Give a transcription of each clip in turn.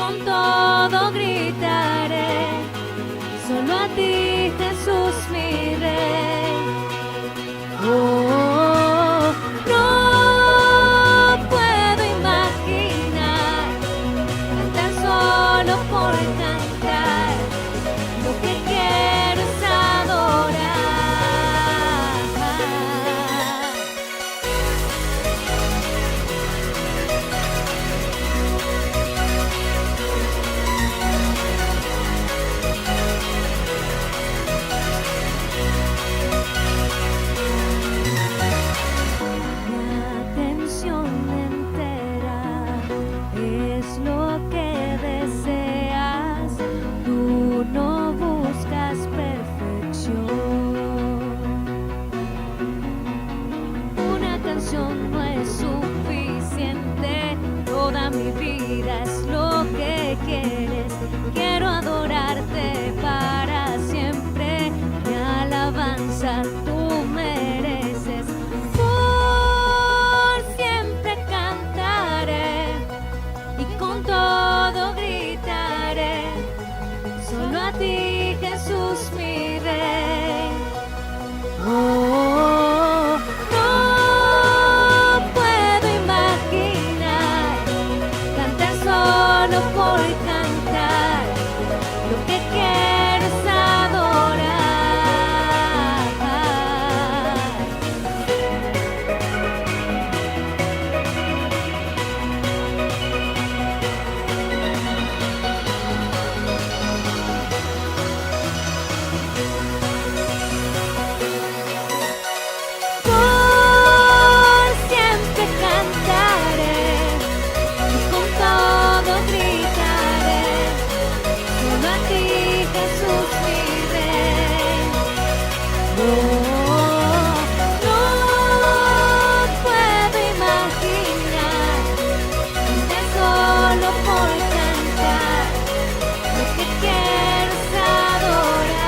con todo gritaré, solo a ti, Jesús, mi Rey. Oh, no puedo imaginar cantar solo por cantar. Lo que quiero es adorar. Mi atención entera es lo que deseas. Tú no buscas perfección. Una canción no es suficiente. Toda mi vida es lo que quieres. Quiero adorarte para siempre. Mi alabanza tú mereces. Por siempre cantaré y con todo gritaré, solo a ti, Jesús, mi Rey. Oh, no puedo imaginar cantar solo por cantar. Lo que quiero es adorar. Por siempre cantaré y con todo gritaré, solo a ti, Jesús, mi Rey. Oh, no puedo imaginar cantar solo por cantar. Lo que quiero es adorar.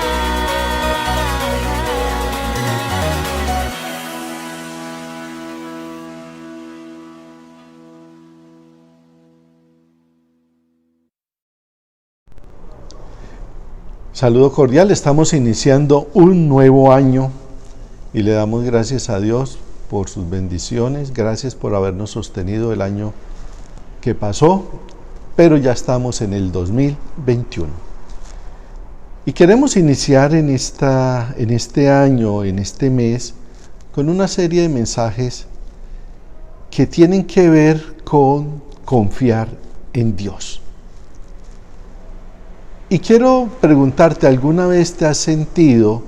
Saludo cordial, estamos iniciando un nuevo año y le damos gracias a Dios por sus bendiciones, gracias por habernos sostenido el año que pasó, pero ya estamos en el 2021. Y queremos iniciar en este año, en este mes, con una serie de mensajes que tienen que ver con confiar en Dios. Y quiero preguntarte, ¿alguna vez te has sentido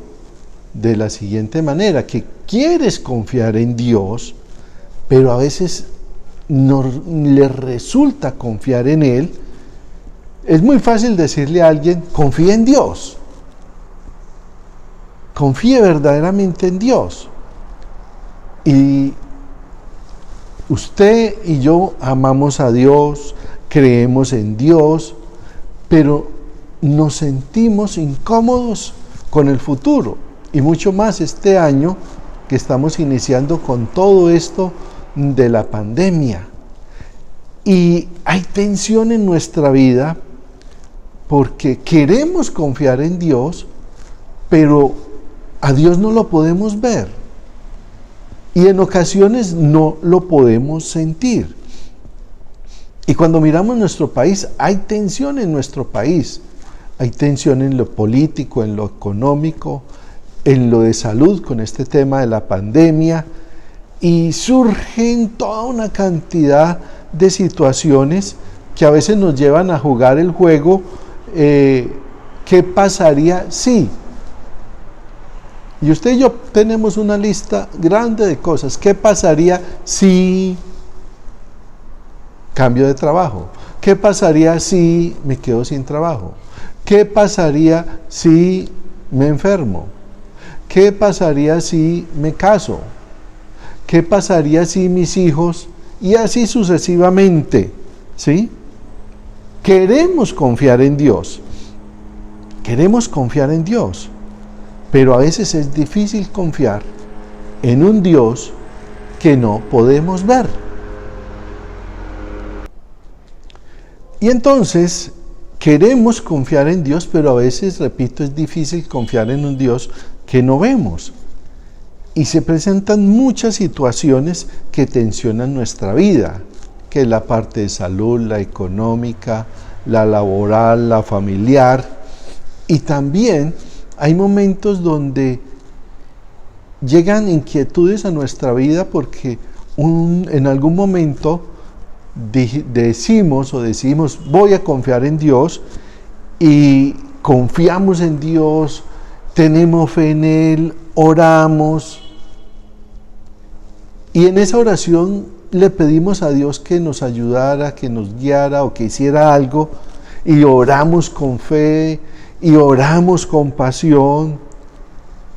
de la siguiente manera? Que quieres confiar en Dios, pero a veces no le resulta confiar en Él. Es muy fácil decirle a alguien, confía en Dios. Confíe verdaderamente en Dios. Y usted y yo amamos a Dios, creemos en Dios, pero nos sentimos incómodos con el futuro, y mucho más este año que estamos iniciando con todo esto de la pandemia. Y hay tensión en nuestra vida porque queremos confiar en Dios, pero a Dios no lo podemos ver y en ocasiones no lo podemos sentir. Y cuando miramos nuestro país, hay tensión en nuestro país. Hay tensión en lo político, en lo económico, en lo de salud con este tema de la pandemia, y surgen toda una cantidad de situaciones que a veces nos llevan a jugar el juego, ¿qué pasaría si? Y usted y yo tenemos una lista grande de cosas. ¿Qué pasaría si cambio de trabajo? ¿Qué pasaría si me quedo sin trabajo? ¿Qué pasaría si me enfermo? ¿Qué pasaría si me caso? ¿Qué pasaría si mis hijos? Y así sucesivamente, ¿sí? Queremos confiar en Dios. Queremos confiar en Dios. Pero a veces es difícil confiar en un Dios que no podemos ver. Y entonces queremos confiar en Dios, pero a veces, repito, es difícil confiar en un Dios que no vemos. Y se presentan muchas situaciones que tensionan nuestra vida, que es la parte de salud, la económica, la laboral, la familiar. Y también hay momentos donde llegan inquietudes a nuestra vida porque en algún momento decidimos voy a confiar en Dios, y confiamos en Dios, tenemos fe en Él, oramos, y en esa oración le pedimos a Dios que nos ayudara, que nos guiara o que hiciera algo, y oramos con fe y oramos con pasión,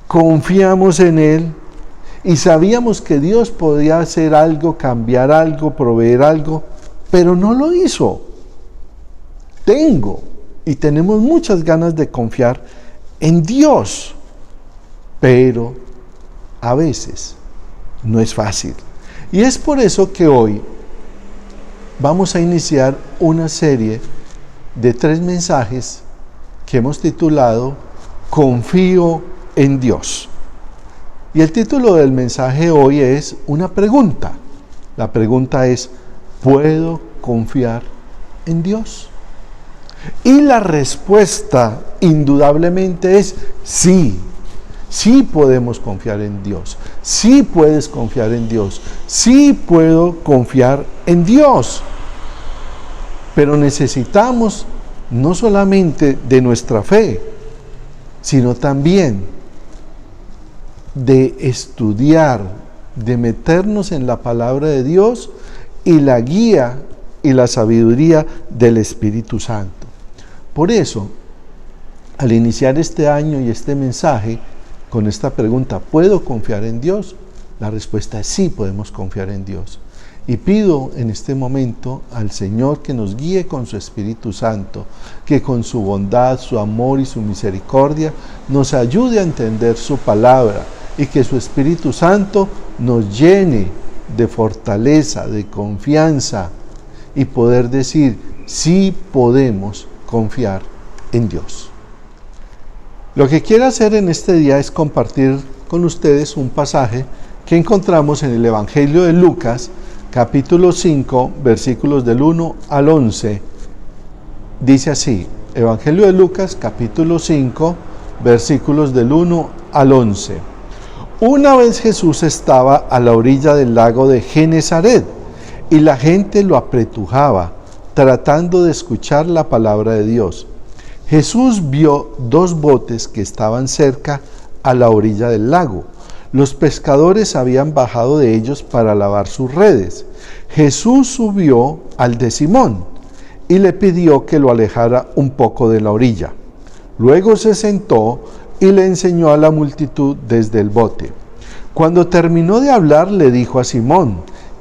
confiamos en Él y sabíamos que Dios podía hacer algo, cambiar algo, proveer algo, pero no lo hizo. Tenemos muchas ganas de confiar en Dios, pero a veces no es fácil. Y es por eso que hoy vamos a iniciar una serie de 3 mensajes que hemos titulado Confío en Dios. Y el título del mensaje hoy es una pregunta. La pregunta es: ¿puedo confiar en Dios? Y la respuesta indudablemente es sí. Sí podemos confiar en Dios. Sí puedes confiar en Dios. Sí puedo confiar en Dios. Pero necesitamos no solamente de nuestra fe, sino también de estudiar, de meternos en la palabra de Dios y la guía y la sabiduría del Espíritu Santo. Por eso, al iniciar este año y este mensaje con esta pregunta, ¿puedo confiar en Dios? La respuesta es sí, podemos confiar en Dios. Y pido en este momento al Señor que nos guíe con su Espíritu Santo, que con su bondad, su amor y su misericordia nos ayude a entender su palabra, y que su Espíritu Santo nos llene de fortaleza, de confianza, y poder decir, sí podemos confiar en Dios. Lo que quiero hacer en este día es compartir con ustedes un pasaje que encontramos en el Evangelio de Lucas, capítulo 5, versículos del 1 al 11. Dice así, Evangelio de Lucas, capítulo 5, versículos del 1 al 11. Una vez Jesús estaba a la orilla del lago de Genesaret, y la gente lo apretujaba, tratando de escuchar la palabra de Dios. Jesús vio 2 botes que estaban cerca a la orilla del lago. Los pescadores habían bajado de ellos para lavar sus redes. Jesús subió al de Simón y le pidió que lo alejara un poco de la orilla. Luego se sentó y le enseñó a la multitud desde el bote. Cuando terminó de hablar, le dijo a Simón: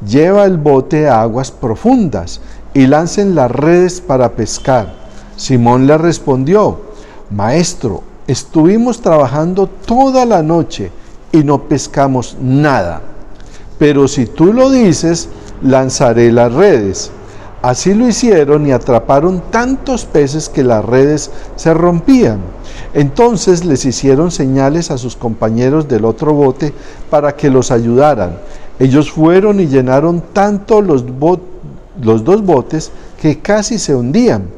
lleva el bote a aguas profundas y lancen las redes para pescar. Simón le respondió: Maestro, estuvimos trabajando toda la noche y no pescamos nada. Pero si tú lo dices, lanzaré las redes. Así lo hicieron y atraparon tantos peces que las redes se rompían. Entonces les hicieron señales a sus compañeros del otro bote para que los ayudaran. Ellos fueron y llenaron tanto los 2 botes que casi se hundían.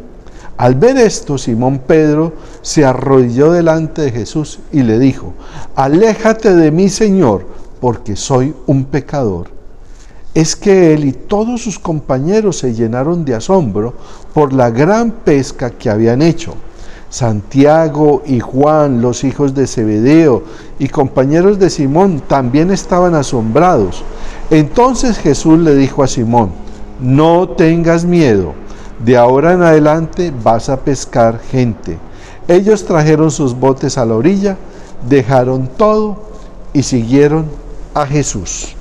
Al ver esto, Simón Pedro se arrodilló delante de Jesús y le dijo: aléjate de mí, Señor, porque soy un pecador. Es que él y todos sus compañeros se llenaron de asombro por la gran pesca que habían hecho. Santiago y Juan, los hijos de Zebedeo y compañeros de Simón, también estaban asombrados. Entonces Jesús le dijo a Simón: no tengas miedo. De ahora en adelante vas a pescar gente. Ellos trajeron sus botes a la orilla, dejaron todo y siguieron a Jesús.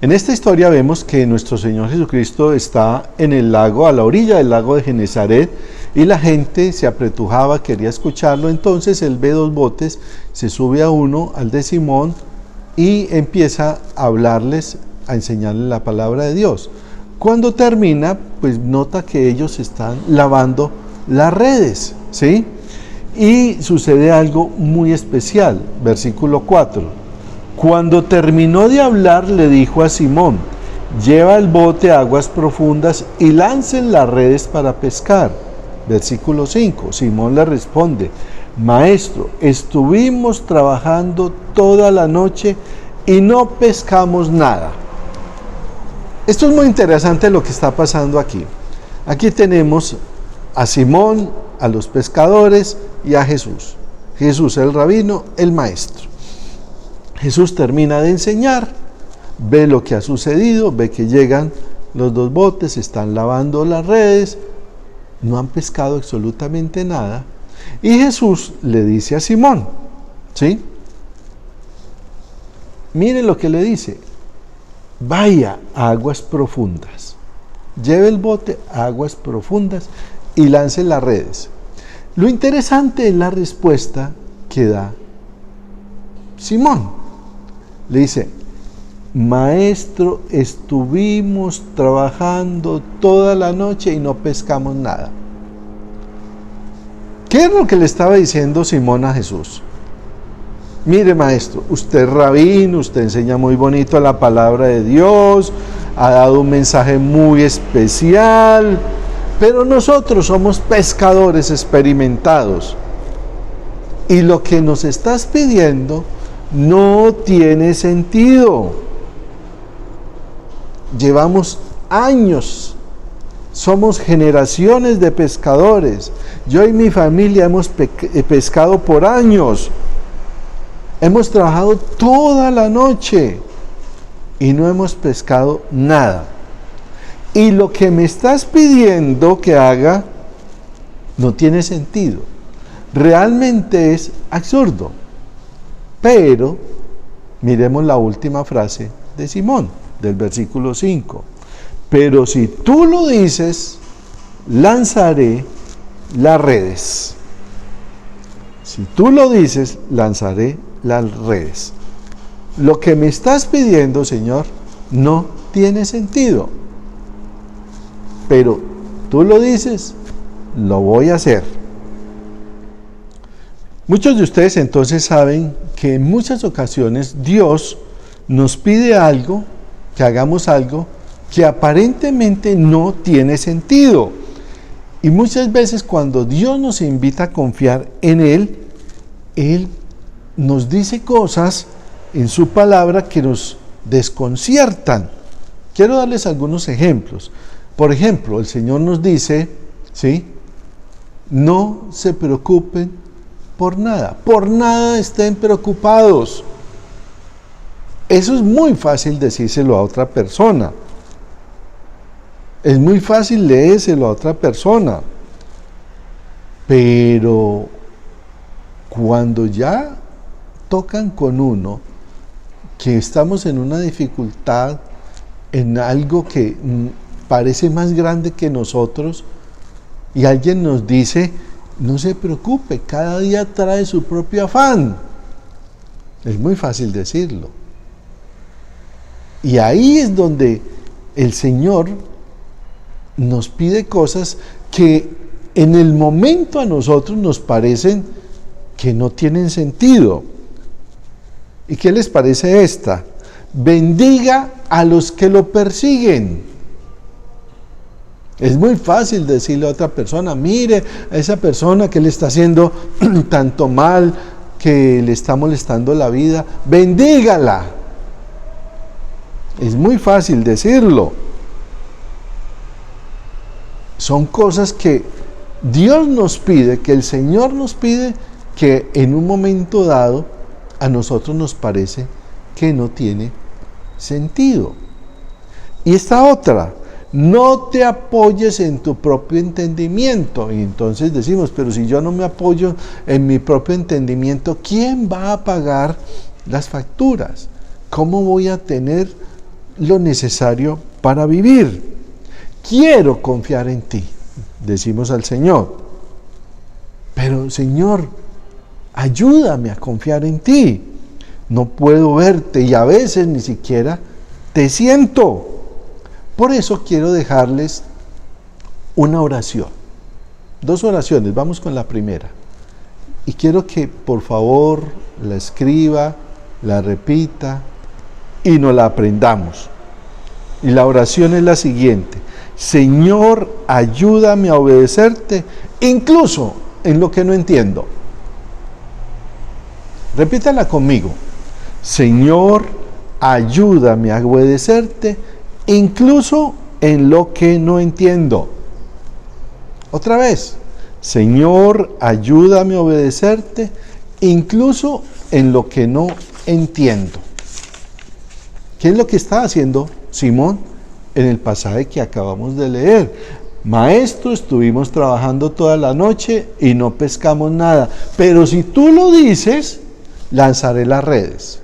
En esta historia vemos que nuestro Señor Jesucristo está en el lago, a la orilla del lago de Genesaret, y la gente se apretujaba, quería escucharlo. Entonces él ve 2 botes, se sube a uno, al de Simón, y empieza a hablarles, a enseñarles la palabra de Dios. Cuando termina, pues nota que ellos están lavando las redes, ¿sí? Y sucede algo muy especial, versículo 4. Cuando terminó de hablar, le dijo a Simón: lleva el bote a aguas profundas y lancen las redes para pescar. Versículo 5. Simón le responde: Maestro, estuvimos trabajando toda la noche y no pescamos nada. Esto es muy interesante lo que está pasando aquí. Aquí tenemos a Simón, a los pescadores y a Jesús. Jesús el rabino, el maestro. Jesús termina de enseñar, ve lo que ha sucedido, ve que llegan los dos botes, están lavando las redes, no han pescado absolutamente nada. Y Jesús le dice a Simón, ¿sí? Miren lo que le dice: vaya a aguas profundas, lleve el bote a aguas profundas y lance las redes. Lo interesante es la respuesta que da Simón. Le dice: Maestro, estuvimos trabajando toda la noche y no pescamos nada. ¿Qué es lo que le estaba diciendo Simón a Jesús? Mire, maestro, usted es rabino, usted enseña muy bonito la palabra de Dios, ha dado un mensaje muy especial, pero nosotros somos pescadores experimentados y lo que nos estás pidiendo no tiene sentido. Llevamos años, somos generaciones de pescadores. Yo y mi familia hemos pescado por años. Hemos trabajado toda la noche y no hemos pescado nada. Y lo que me estás pidiendo que haga no tiene sentido. Realmente es absurdo. Pero miremos la última frase de Simón, del versículo 5. Pero si tú lo dices, lanzaré las redes. Si tú lo dices, lanzaré las redes. Lo que me estás pidiendo, Señor, no tiene sentido. Pero tú lo dices, lo voy a hacer. Muchos de ustedes entonces saben que en muchas ocasiones Dios nos pide algo, que hagamos algo que aparentemente no tiene sentido. Y muchas veces cuando Dios nos invita a confiar en Él, Él nos dice cosas en su palabra que nos desconciertan. Quiero darles algunos ejemplos. Por ejemplo, el Señor nos dice, ¿sí? No se preocupen por nada estén preocupados. Eso es muy fácil decírselo a otra persona. Es muy fácil leérselo a otra persona. Pero cuando ya tocan con uno, que estamos en una dificultad, en algo que parece más grande que nosotros, y alguien nos dice: no se preocupe, cada día trae su propio afán. Es muy fácil decirlo. Y ahí es donde el Señor nos pide cosas que en el momento a nosotros nos parecen que no tienen sentido. ¿Y qué les parece esta? Bendiga a los que lo persiguen. Es muy fácil decirle a otra persona: mire a esa persona que le está haciendo tanto mal, que le está molestando la vida, bendígala. Es muy fácil decirlo. Son cosas que Dios nos pide, que el Señor nos pide, que en un momento dado a nosotros nos parece que no tiene sentido. Y esta otra: no te apoyes en tu propio entendimiento. Y entonces decimos: pero si yo no me apoyo en mi propio entendimiento, ¿quién va a pagar las facturas? ¿Cómo voy a tener lo necesario para vivir? Quiero confiar en ti, decimos al Señor. Pero Señor, ayúdame a confiar en ti. No puedo verte y a veces ni siquiera te siento. Por eso quiero dejarles una oración. 2 oraciones, vamos con la primera. Y quiero que por favor la escriba, la repita y nos la aprendamos. Y la oración es la siguiente: Señor, ayúdame a obedecerte, incluso en lo que no entiendo. Repítala conmigo. Señor, ayúdame a obedecerte, incluso en lo que no entiendo. Otra vez. Señor, ayúdame a obedecerte, incluso en lo que no entiendo. ¿Qué es lo que está haciendo Simón en el pasaje que acabamos de leer? Maestro, estuvimos trabajando toda la noche y no pescamos nada, pero si tú lo dices, lanzaré las redes.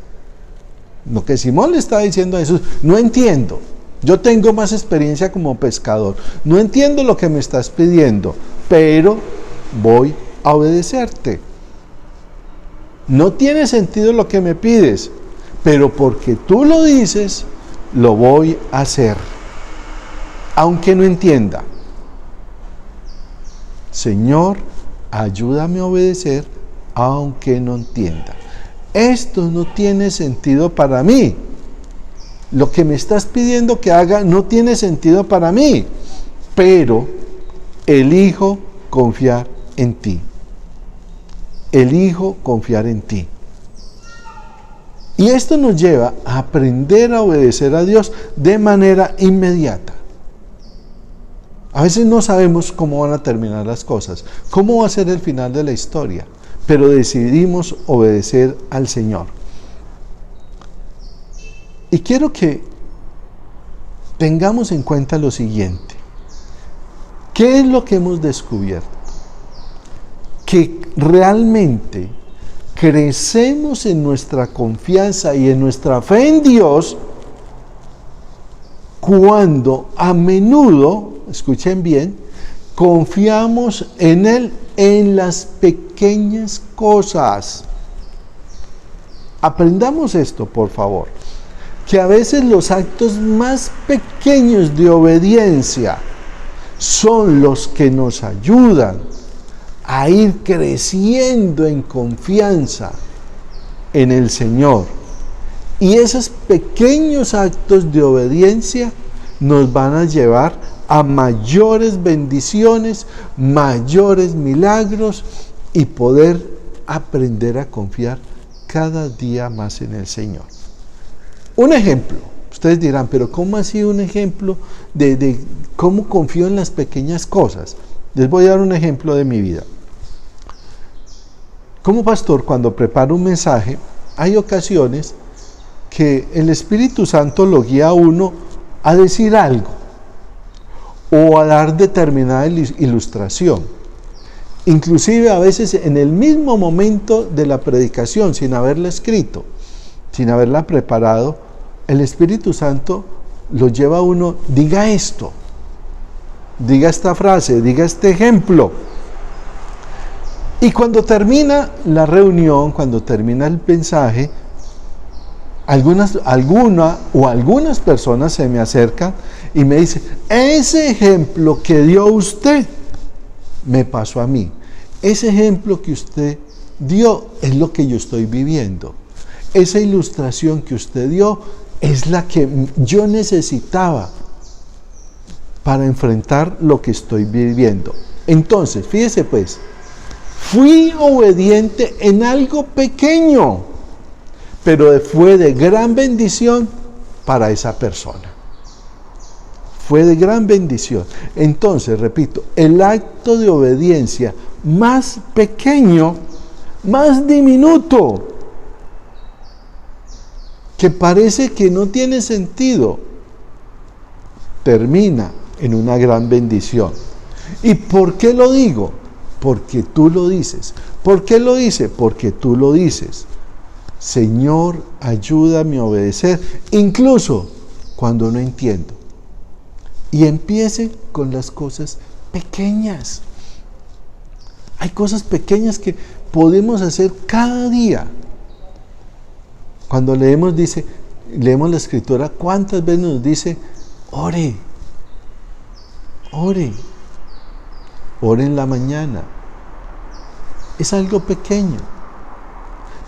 Lo que Simón le está diciendo a Jesús: no entiendo, yo tengo más experiencia como pescador, no entiendo lo que me estás pidiendo, pero voy a obedecerte. No tiene sentido lo que me pides, pero porque tú lo dices, lo voy a hacer, aunque no entienda. Señor, ayúdame a obedecer, aunque no entienda. Esto no tiene sentido para mí. Lo que me estás pidiendo que haga no tiene sentido para mí, pero elijo confiar en ti. Elijo confiar en ti. Y esto nos lleva a aprender a obedecer a Dios de manera inmediata. A veces no sabemos cómo van a terminar las cosas, cómo va a ser el final de la historia, pero decidimos obedecer al Señor. Y quiero que tengamos en cuenta lo siguiente. ¿Qué es lo que hemos descubierto? Que realmente crecemos en nuestra confianza y en nuestra fe en Dios cuando a menudo, escuchen bien, confiamos en Él en las pequeñas cosas. Aprendamos esto, por favor, que a veces los actos más pequeños de obediencia son los que nos ayudan a ir creciendo en confianza en el Señor. Y esos pequeños actos de obediencia nos van a llevar a mayores bendiciones, mayores milagros y poder aprender a confiar cada día más en el Señor. Un ejemplo, ustedes dirán, pero ¿cómo ha sido un ejemplo de cómo confío en las pequeñas cosas? Les voy a dar un ejemplo de mi vida. Como pastor, cuando preparo un mensaje, hay ocasiones que el Espíritu Santo lo guía a uno a decir algo o a dar determinada ilustración. Inclusive a veces en el mismo momento de la predicación, sin haberla escrito, sin haberla preparado, el Espíritu Santo lo lleva a uno: diga esto, diga esta frase, diga este ejemplo. Y cuando termina la reunión, cuando termina el mensaje, algunas personas se me acercan y me dicen: ese ejemplo que dio usted me pasó a mí. Ese ejemplo que usted dio es lo que yo estoy viviendo. Esa ilustración que usted dio es la que yo necesitaba para enfrentar lo que estoy viviendo. Entonces, fíjese pues, fui obediente en algo pequeño, pero fue de gran bendición para esa persona. Fue de gran bendición. Entonces, repito, el acto de obediencia más pequeño, más diminuto, que parece que no tiene sentido, termina en una gran bendición. ¿Y por qué lo digo? Porque tú lo dices. ¿Por qué lo dice? Porque tú lo dices. Señor, ayúdame a obedecer, incluso cuando no entiendo. Y empiece con las cosas pequeñas. Hay cosas pequeñas que podemos hacer cada día. Cuando leemos la Escritura, ¿cuántas veces nos dice: ore, ore en la mañana. Es algo pequeño,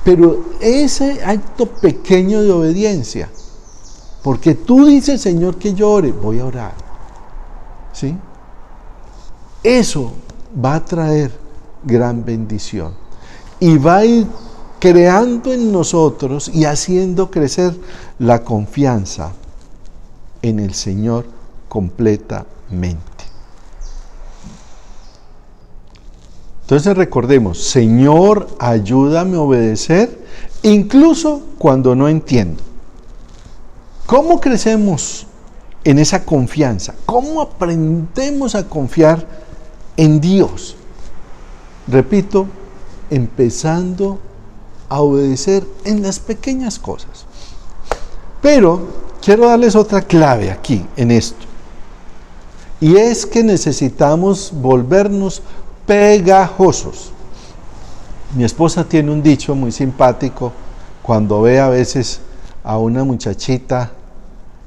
pero ese acto pequeño de obediencia, porque tú dices, Señor, que yo ore, voy a orar, ¿sí? Eso va a traer gran bendición y va a ir creando en nosotros y haciendo crecer la confianza en el Señor completamente. Entonces recordemos, Señor, ayúdame a obedecer, incluso cuando no entiendo. ¿Cómo crecemos en esa confianza? ¿Cómo aprendemos a confiar en Dios? Repito, empezando a obedecer en las pequeñas cosas. Pero quiero darles otra clave aquí, en esto. Y es que necesitamos volvernos pegajosos. Mi esposa tiene un dicho muy simpático cuando ve a veces a una muchachita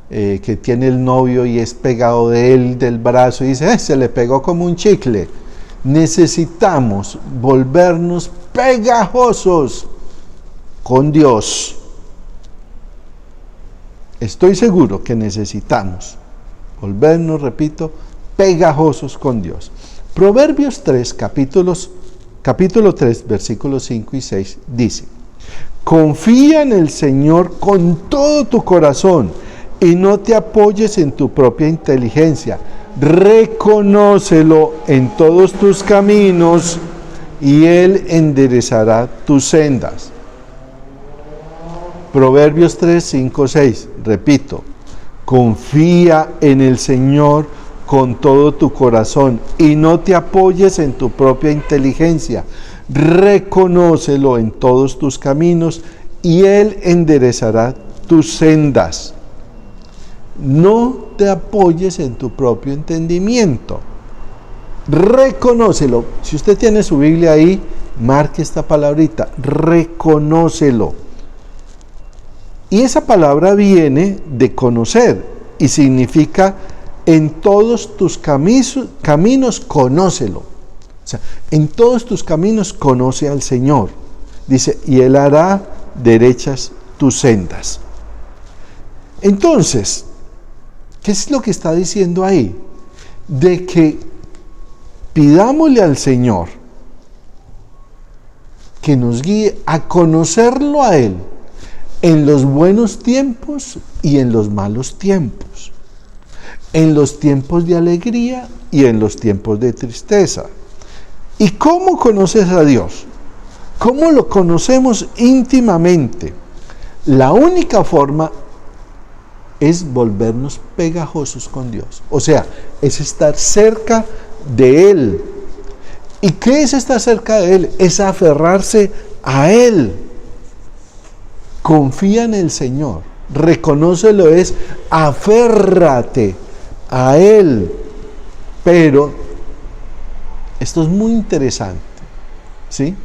que tiene el novio y es pegado de él del brazo y dice, se le pegó como un chicle. Necesitamos volvernos pegajosos con Dios. Estoy seguro que necesitamos volvernos, repito, pegajosos con Dios. Proverbios 3, capítulo 3, versículos 5 y 6 dice, confía en el Señor con todo tu corazón y no te apoyes en tu propia inteligencia. Reconócelo en todos tus caminos y Él enderezará tus sendas. Proverbios 3, 5, 6, repito, confía en el Señor con todo tu corazón y no te apoyes en tu propia inteligencia. Reconócelo en todos tus caminos y Él enderezará tus sendas. No te apoyes en tu propio entendimiento. Reconócelo. Si usted tiene su Biblia ahí, marque esta palabrita, reconócelo. Y esa palabra viene de conocer y significa en todos tus caminos conócelo. O sea, en todos tus caminos conoce al Señor. Dice, y Él hará derechas tus sendas. Entonces, ¿qué es lo que está diciendo ahí? De que pidámosle al Señor que nos guíe a conocerlo a Él en los buenos tiempos y en los malos tiempos, en los tiempos de alegría y en los tiempos de tristeza. ¿Y cómo conoces a Dios? ¿Cómo lo conocemos íntimamente? La única forma es volvernos pegajosos con Dios. O sea, es estar cerca de Él. ¿Y qué es estar cerca de Él? Es aferrarse a Él. Confía en el Señor. Reconócelo, es aférrate a Él. Pero esto es muy interesante, ¿sí?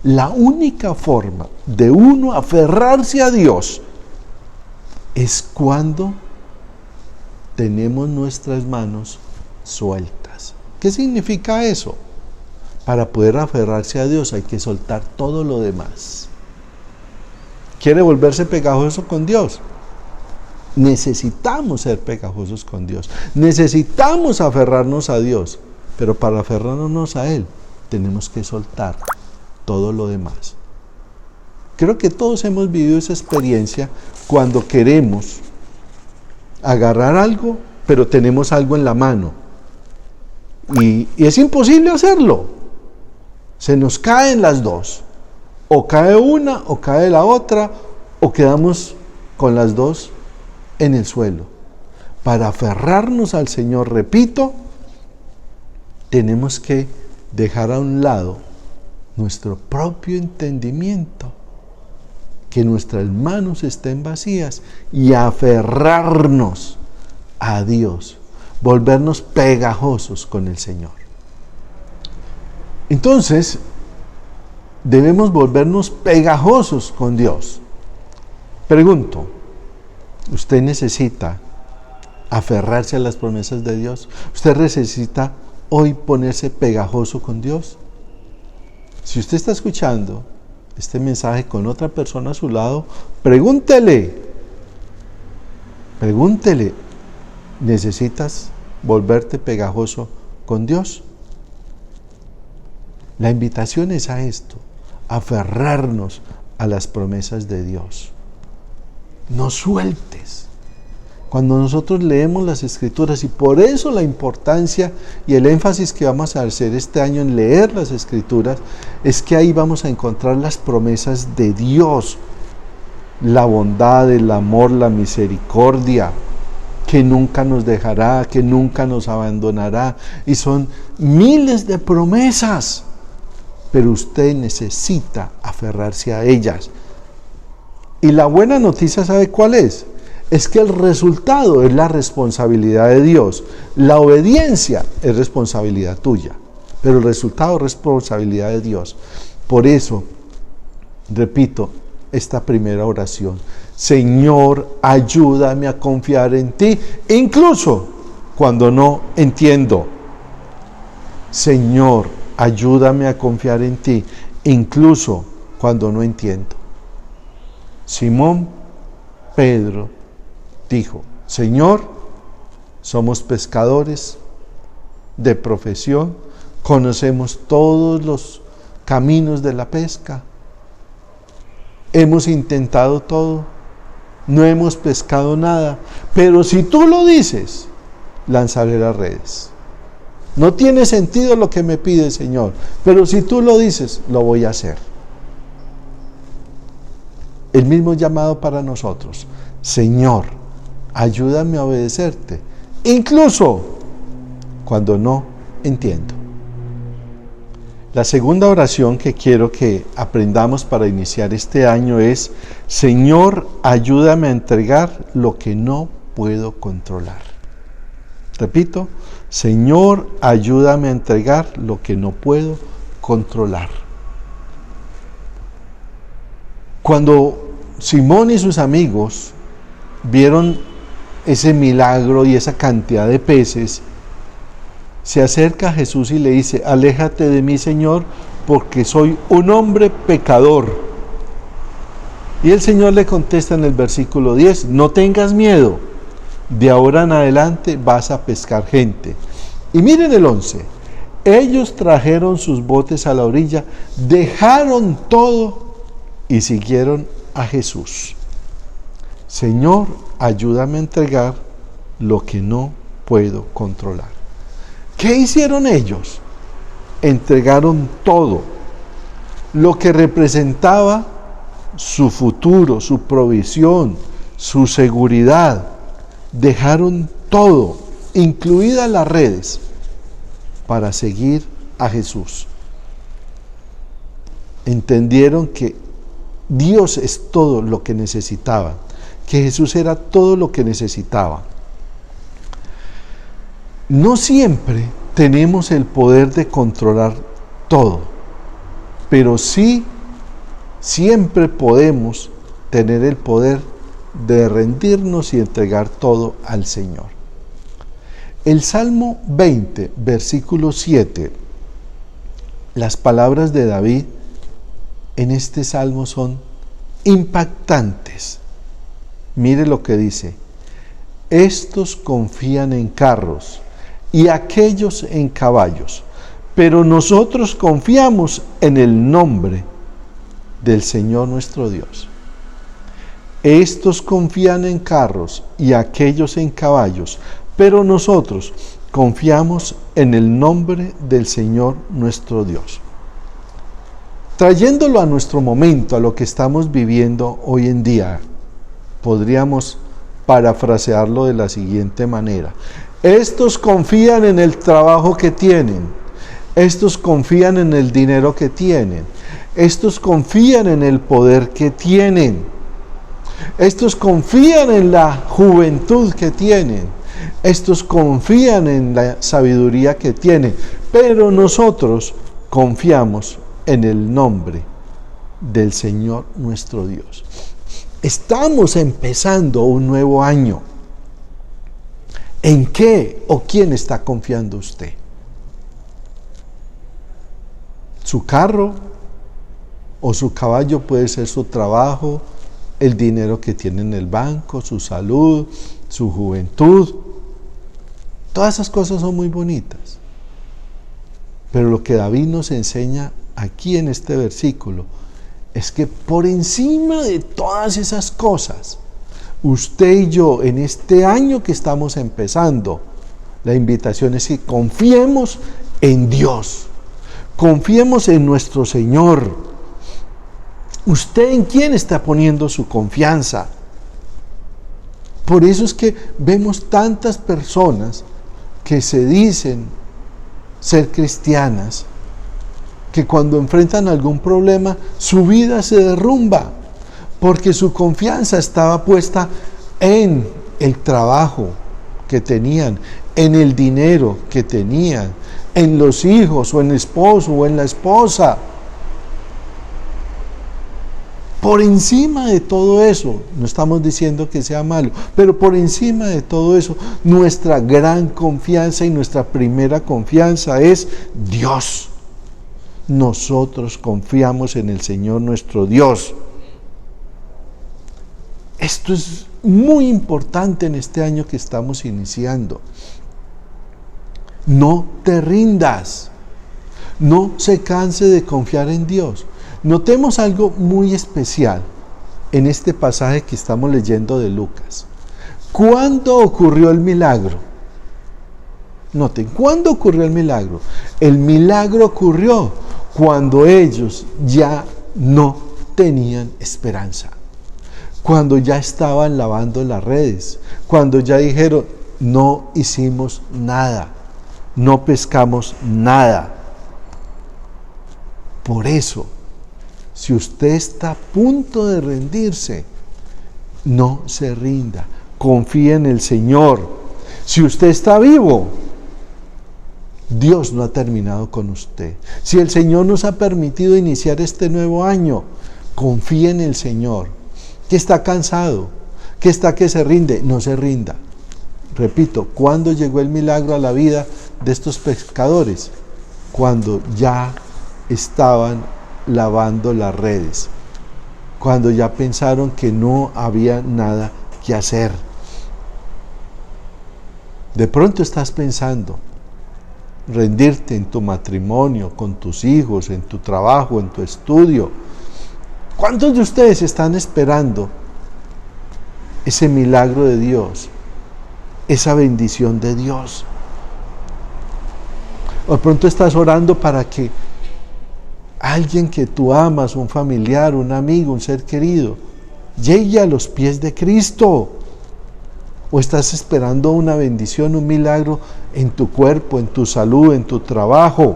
La única forma de uno aferrarse a Dios es cuando tenemos nuestras manos sueltas. ¿Qué significa eso? Para poder aferrarse a Dios hay que soltar todo lo demás. ¿Quiere volverse pegajoso con Dios? Necesitamos ser pegajosos con Dios. Necesitamos aferrarnos a Dios. Pero para aferrarnos a Él, tenemos que soltar todo lo demás. Creo que todos hemos vivido esa experiencia cuando queremos agarrar algo, pero tenemos algo en la mano. Y es imposible hacerlo. Se nos caen las dos. O cae una, o cae la otra, o quedamos con las dos en el suelo. Para aferrarnos al Señor, repito, tenemos que dejar a un lado nuestro propio entendimiento, que nuestras manos estén vacías y aferrarnos a Dios, volvernos pegajosos con el Señor. Entonces, debemos volvernos pegajosos con Dios. Pregunto, ¿usted necesita aferrarse a las promesas de Dios? ¿Usted necesita hoy ponerse pegajoso con Dios? Si usted está escuchando este mensaje con otra persona a su lado, pregúntele, ¿necesitas volverte pegajoso con Dios? La invitación es a esto, aferrarnos a las promesas de Dios. No sueltes. Cuando nosotros leemos las Escrituras, y por eso la importancia y el énfasis que vamos a hacer este año en leer las Escrituras, es que ahí vamos a encontrar las promesas de Dios, la bondad, el amor, la misericordia, que nunca nos dejará, que nunca nos abandonará, y son miles de promesas, pero usted necesita aferrarse a ellas. Y la buena noticia, ¿sabe cuál es? Es que el resultado es la responsabilidad de Dios. La obediencia es responsabilidad tuya, pero el resultado es responsabilidad de Dios. Por eso, repito esta primera oración: Señor, ayúdame a confiar en ti, incluso cuando no entiendo. Señor, ayúdame a confiar en ti, incluso cuando no entiendo. Simón Pedro dijo: Señor, somos pescadores de profesión, conocemos todos los caminos de la pesca, hemos intentado todo, no hemos pescado nada, pero si tú lo dices, lanzaré las redes. No tiene sentido lo que me pide, Señor, pero si tú lo dices, lo voy a hacer. El mismo llamado para nosotros: Señor, ayúdame a obedecerte, incluso cuando no entiendo. La segunda oración que quiero que aprendamos para iniciar este año es: Señor, ayúdame a entregar lo que no puedo controlar. Repito: Señor, ayúdame a entregar lo que no puedo controlar. Cuando Simón y sus amigos vieron ese milagro y esa cantidad de peces, se acerca a Jesús y le dice: aléjate de mí, Señor, porque soy un hombre pecador. Y el Señor le contesta en el versículo 10: no tengas miedo, de ahora en adelante vas a pescar gente. Y miren el 11: ellos trajeron sus botes a la orilla, dejaron todo y siguieron a Jesús. Señor, ayúdame a entregar lo que no puedo controlar. ¿Qué hicieron ellos? Entregaron todo, lo que representaba su futuro, su provisión, su seguridad. Dejaron todo, incluidas las redes, para seguir a Jesús. Entendieron que Dios es todo lo que necesitaban, que Jesús era todo lo que necesitaban. No siempre tenemos el poder de controlar todo, pero sí siempre podemos tener el poder de rendirnos y entregar todo al Señor. El Salmo 20, versículo 7, las palabras de David en este salmo son impactantes. Mire lo que dice: estos confían en carros y aquellos en caballos, pero nosotros confiamos en el nombre del Señor nuestro Dios. Estos confían en carros y aquellos en caballos, pero nosotros confiamos en el nombre del Señor nuestro Dios. Trayéndolo a nuestro momento, a lo que estamos viviendo hoy en día, podríamos parafrasearlo de la siguiente manera: estos confían en el trabajo que tienen, estos confían en el dinero que tienen, estos confían en el poder que tienen, estos confían en la juventud que tienen, estos confían en la sabiduría que tienen, pero nosotros confiamos en el nombre del Señor nuestro Dios. Estamos empezando un nuevo año. ¿En qué o quién está confiando usted? ¿Su carro o su caballo? Puede ser su trabajo, el dinero que tiene en el banco, su salud, su juventud. Todas esas cosas son muy bonitas. Pero lo que David nos enseña aquí en este versículo es que por encima de todas esas cosas, usted y yo, en este año que estamos empezando, la invitación es que confiemos en Dios, confiemos en nuestro Señor. ¿Usted en quién está poniendo su confianza? Por eso es que vemos tantas personas que se dicen ser cristianas, que cuando enfrentan algún problema, su vida se derrumba, porque su confianza estaba puesta en el trabajo que tenían, en el dinero que tenían, en los hijos, o en el esposo, o en la esposa. Por encima de todo eso, no estamos diciendo que sea malo, pero por encima de todo eso, nuestra gran confianza y nuestra primera confianza es Dios. Nosotros confiamos en el Señor nuestro Dios. Esto es muy importante en este año que estamos iniciando. No te rindas, no se canse de confiar en Dios. Notemos algo muy especial en este pasaje que estamos leyendo de Lucas. ¿Cuándo ocurrió el milagro? Noten, ¿cuándo ocurrió el milagro? El milagro ocurrió cuando ellos ya no tenían esperanza, cuando ya estaban lavando las redes, cuando ya dijeron, no hicimos nada, no pescamos nada. Por eso, si usted está a punto de rendirse, no se rinda, confíe en el Señor. Si usted está vivo, Dios no ha terminado con usted. Si el Señor nos ha permitido iniciar este nuevo año, confíe en el Señor. Que está cansado, que está que se rinde, no se rinda. Repito, ¿cuándo llegó el milagro a la vida de estos pescadores? Cuando ya estaban lavando las redes, cuando ya pensaron que no había nada que hacer. De pronto estás pensando rendirte en tu matrimonio, con tus hijos, en tu trabajo, en tu estudio. ¿Cuántos de ustedes están esperando ese milagro de Dios, esa bendición de Dios? O de pronto estás orando para que alguien que tú amas, un familiar, un amigo, un ser querido, llegue a los pies de Cristo. O estás esperando una bendición, un milagro en tu cuerpo, en tu salud, en tu trabajo.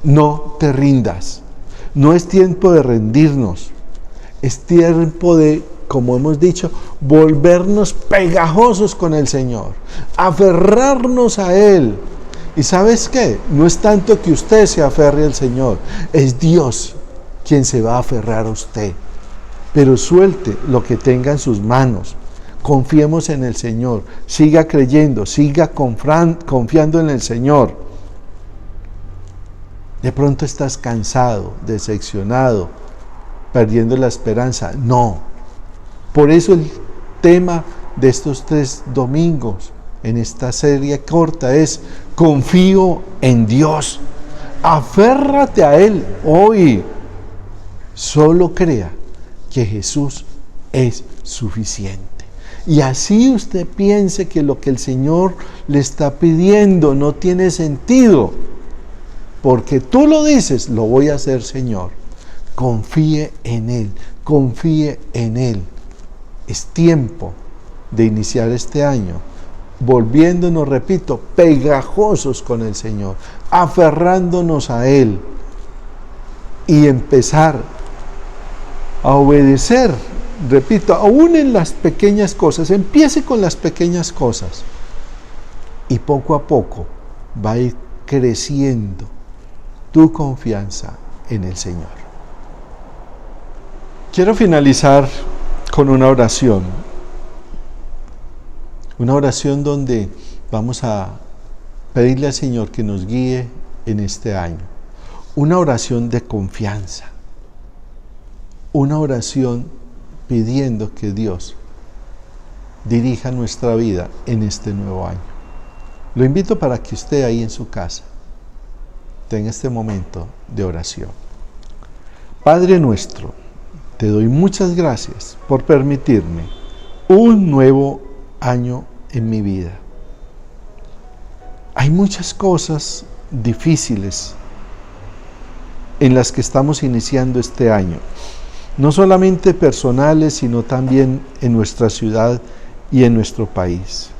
No te rindas. No es tiempo de rendirnos. Es tiempo de, como hemos dicho, volvernos pegajosos con el Señor. Aferrarnos a Él. ¿Y sabes qué? No es tanto que usted se aferre al Señor, es Dios quien se va a aferrar a usted. Pero suelte lo que tenga en sus manos. Confiemos en el Señor, siga creyendo, siga confiando en el Señor. De pronto estás cansado, decepcionado, perdiendo la esperanza. No. Por eso el tema de estos 3 domingos en esta serie corta es: confío en Dios. Aférrate a Él hoy. Solo crea que Jesús es suficiente. Y así usted piense que lo que el Señor le está pidiendo no tiene sentido, porque tú lo dices, lo voy a hacer, Señor. Confíe en Él, confíe en Él. Es tiempo de iniciar este año volviéndonos, repito, pegajosos con el Señor, aferrándonos a Él y empezar a obedecer. Repito, aún en las pequeñas cosas, empiece con las pequeñas cosas y poco a poco va a ir creciendo tu confianza en el Señor. Quiero finalizar con una oración. Una oración donde vamos a pedirle al Señor que nos guíe en este año. Una oración de confianza. Una oración pidiendo que Dios dirija nuestra vida en este nuevo año. Lo invito para que usted ahí en su casa tenga este momento de oración. Padre nuestro, te doy muchas gracias por permitirme un nuevo año en mi vida. Hay muchas cosas difíciles en las que estamos iniciando este año, no solamente personales, sino también en nuestra ciudad y en nuestro país.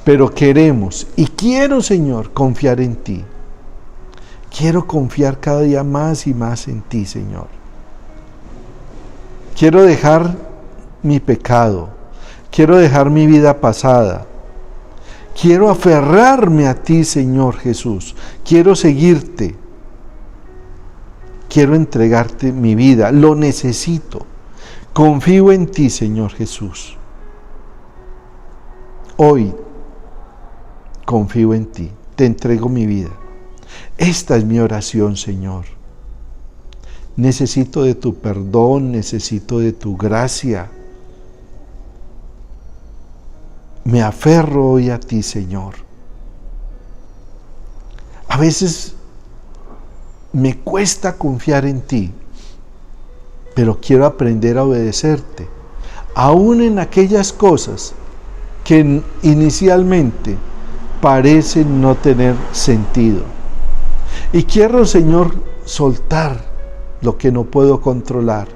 Pero queremos y quiero, Señor, confiar en ti. Quiero confiar cada día más y más en ti, Señor. Quiero dejar mi pecado. Quiero dejar mi vida pasada. Quiero aferrarme a ti, Señor Jesús. Quiero seguirte. Quiero entregarte mi vida. Lo necesito. Confío en ti, Señor Jesús. Hoy confío en ti. Te entrego mi vida. Esta es mi oración, Señor. Necesito de tu perdón, necesito de tu gracia. Me aferro hoy a ti, Señor. A veces me cuesta confiar en ti, pero quiero aprender a obedecerte, aún en aquellas cosas que inicialmente parecen no tener sentido. Y quiero, Señor, soltar lo que no puedo controlar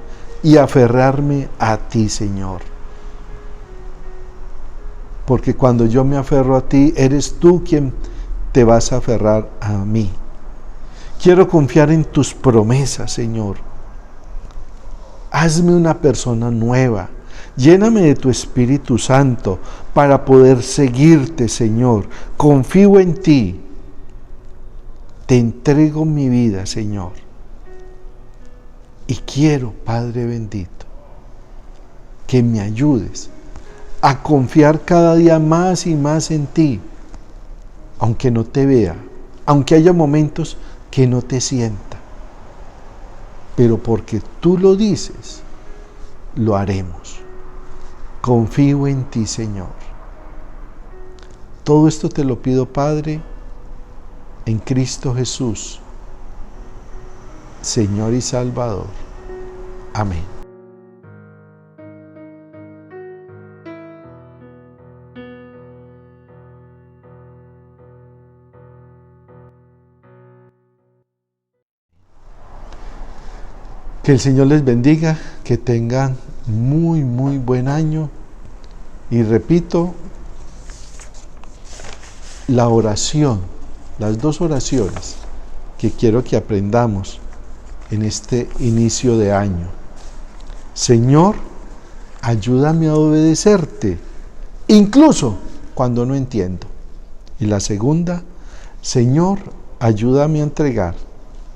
y aferrarme a ti, Señor. Porque cuando yo me aferro a ti, eres tú quien te vas a aferrar a mí. Quiero confiar en tus promesas, Señor. Hazme una persona nueva. Lléname de tu Espíritu Santo para poder seguirte, Señor. Confío en ti. Te entrego mi vida, Señor. Y quiero, Padre bendito, que me ayudes a confiar cada día más y más en ti, aunque no te vea, aunque haya momentos que no te sienta. Pero porque tú lo dices, lo haremos. Confío en ti, Señor. Todo esto te lo pido, Padre, en Cristo Jesús, Señor y Salvador. Amén. Que el Señor les bendiga, que tengan muy buen año. Y repito, la oración, las dos oraciones que quiero que aprendamos en este inicio de año. Señor, ayúdame a obedecerte, incluso cuando no entiendo. Y la segunda, Señor, ayúdame a entregar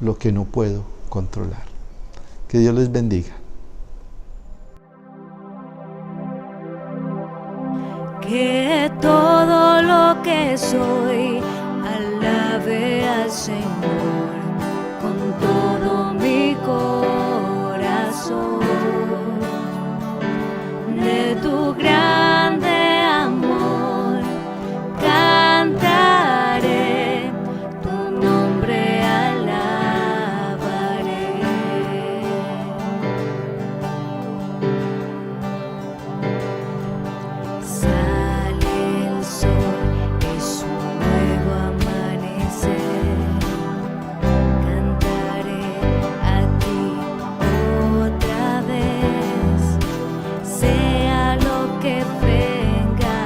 lo que no puedo controlar. Que Dios les bendiga. Que todo lo que soy alabe al Señor con todo mi corazón. De tu grande amor cantaré, tu nombre alabaré. Sale el sol, es un nuevo amanecer. Cantaré a ti otra vez. Sea lo que venga,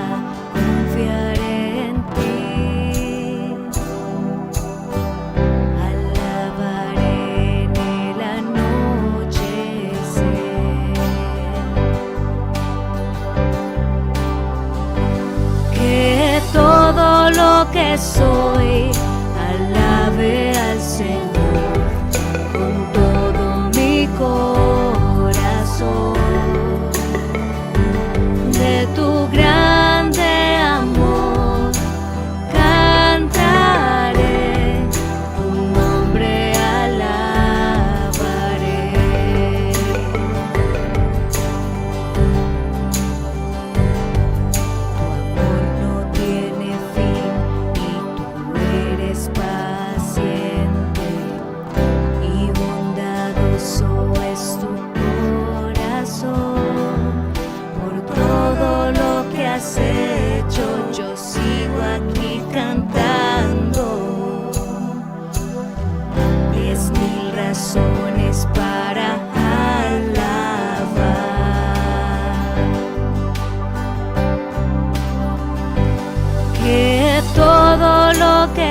confiaré en ti. Alabaré en el anochecer. Que todo lo que soy alabe al Señor con todo mi corazón. De tu gran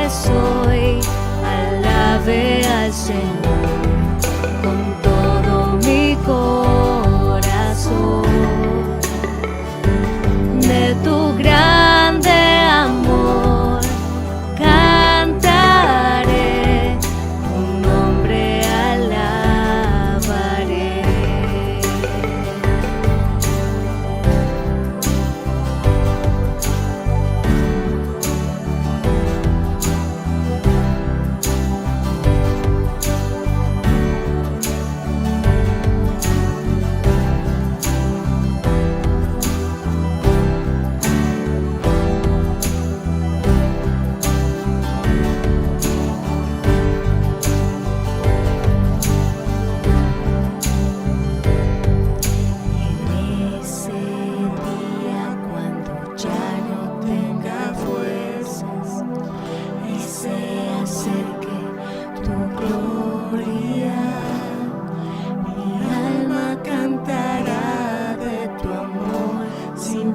que soy, alabe al Señor con todo mi corazón. De tu grande amor cantaré, tu nombre alabaré.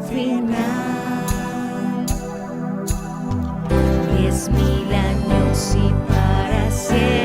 Final. 10.000 años y para siempre.